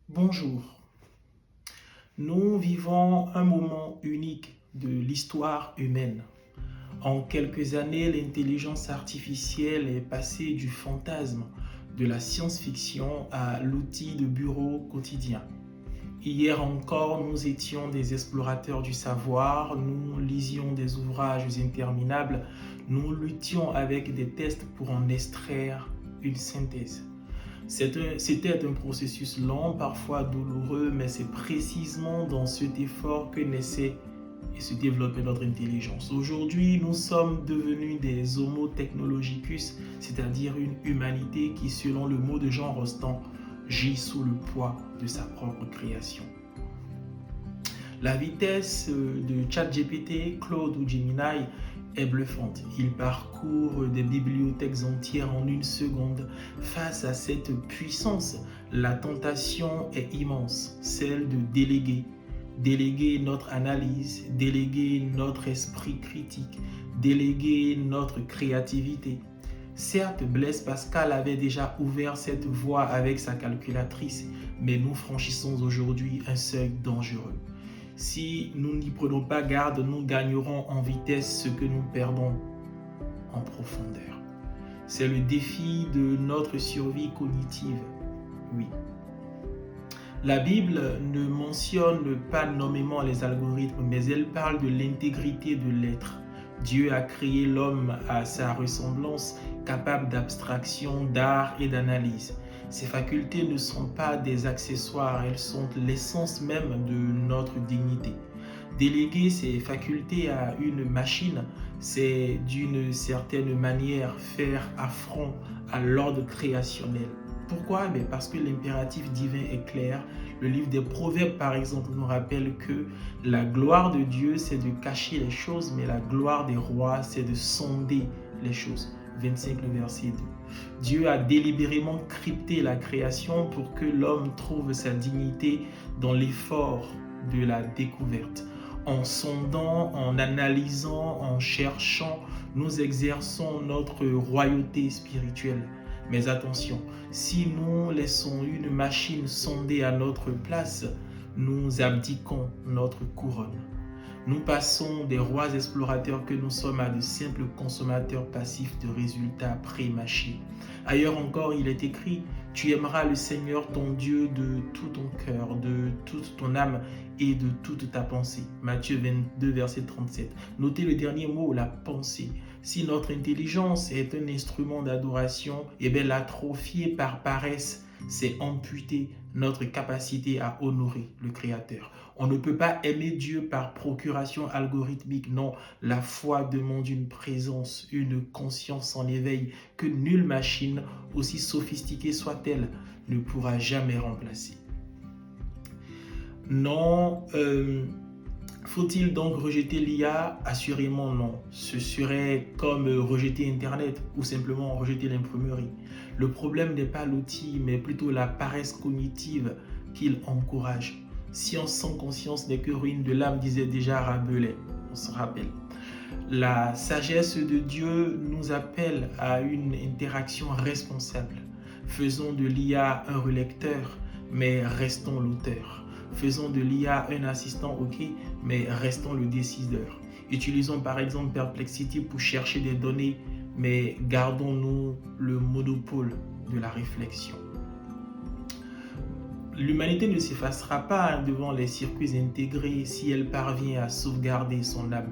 Bonjour, nous vivons un moment unique de l'histoire humaine. En quelques années, l'intelligence artificielle est passée du fantasme de la science-fiction à l'outil de bureau quotidien. Hier encore, nous étions des explorateurs du savoir, nous lisions des ouvrages interminables, nous luttions avec des tests pour en extraire une synthèse. C'était un processus lent, parfois douloureux, mais c'est précisément dans cet effort que naissait et se développait notre intelligence. Aujourd'hui, nous sommes devenus des homo technologicus, c'est-à-dire une humanité qui, selon le mot de Jean Rostand, gît sous le poids de sa propre création. La vitesse de ChatGPT, Claude ou Gemini est bluffante. Il parcourt des bibliothèques entières en une seconde. Face à cette puissance, la tentation est immense, celle de déléguer notre analyse, déléguer notre esprit critique, déléguer notre créativité. Certes, Blaise Pascal avait déjà ouvert cette voie avec sa calculatrice, mais nous franchissons aujourd'hui un seuil dangereux. Si nous n'y prenons pas garde, nous gagnerons en vitesse ce que nous perdons en profondeur. C'est le défi de notre survie cognitive. Oui. La Bible ne mentionne pas nommément les algorithmes, mais elle parle de l'intégrité de l'être. Dieu a créé l'homme à sa ressemblance, capable d'abstraction, d'art et d'analyse. Ces facultés ne sont pas des accessoires, elles sont l'essence même de notre dignité. Déléguer ces facultés à une machine, c'est d'une certaine manière faire affront à l'ordre créationnel. Pourquoi? Parce que l'impératif divin est clair. Le livre des Proverbes, par exemple, nous rappelle que la gloire de Dieu, c'est de cacher les choses, mais la gloire des rois, c'est de sonder les choses. 25, le verset 2. Dieu a délibérément crypté la création pour que l'homme trouve sa dignité dans l'effort de la découverte. En sondant, en analysant, en cherchant, nous exerçons notre royauté spirituelle. Mais attention, si nous laissons une machine sonder à notre place, nous abdiquons notre couronne. Nous passons des rois explorateurs que nous sommes à de simples consommateurs passifs de résultats pré-mâchés. Ailleurs encore, il est écrit « Tu aimeras le Seigneur ton Dieu de tout ton cœur, de toute ton âme et de toute ta pensée. » Matthieu 22, verset 37. Notez le dernier mot, la pensée. Si notre intelligence est un instrument d'adoration, l'atrophier par paresse, c'est amputer notre capacité à honorer le Créateur. On ne peut pas aimer Dieu par procuration algorithmique. Non, la foi demande une présence, une conscience en éveil que nulle machine, aussi sophistiquée soit-elle, ne pourra jamais remplacer. Non, faut-il donc rejeter l'IA? Assurément non. Ce serait comme rejeter Internet ou simplement rejeter l'imprimerie. Le problème n'est pas l'outil, mais plutôt la paresse cognitive qu'il encourage. Science sans conscience n'est que ruine de l'âme, disait déjà Rabelais. On se rappelle. La sagesse de Dieu nous appelle à une interaction responsable. Faisons de l'IA un relecteur, mais restons l'auteur. Faisons de l'IA un assistant, ok, mais restons le décideur. Utilisons par exemple Perplexity pour chercher des données, mais gardons-nous le monopole de la réflexion. L'humanité ne s'effacera pas devant les circuits intégrés si elle parvient à sauvegarder son âme.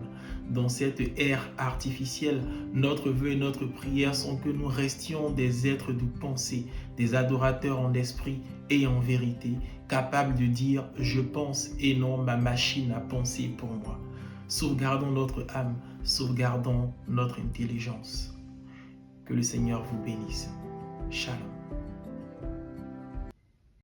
Dans cette ère artificielle, notre vœu et notre prière sont que nous restions des êtres de pensée, des adorateurs en esprit et en vérité, capables de dire « je pense » et non « ma machine a pensé pour moi ». Sauvegardons notre âme, sauvegardons notre intelligence. Que le Seigneur vous bénisse. Shalom.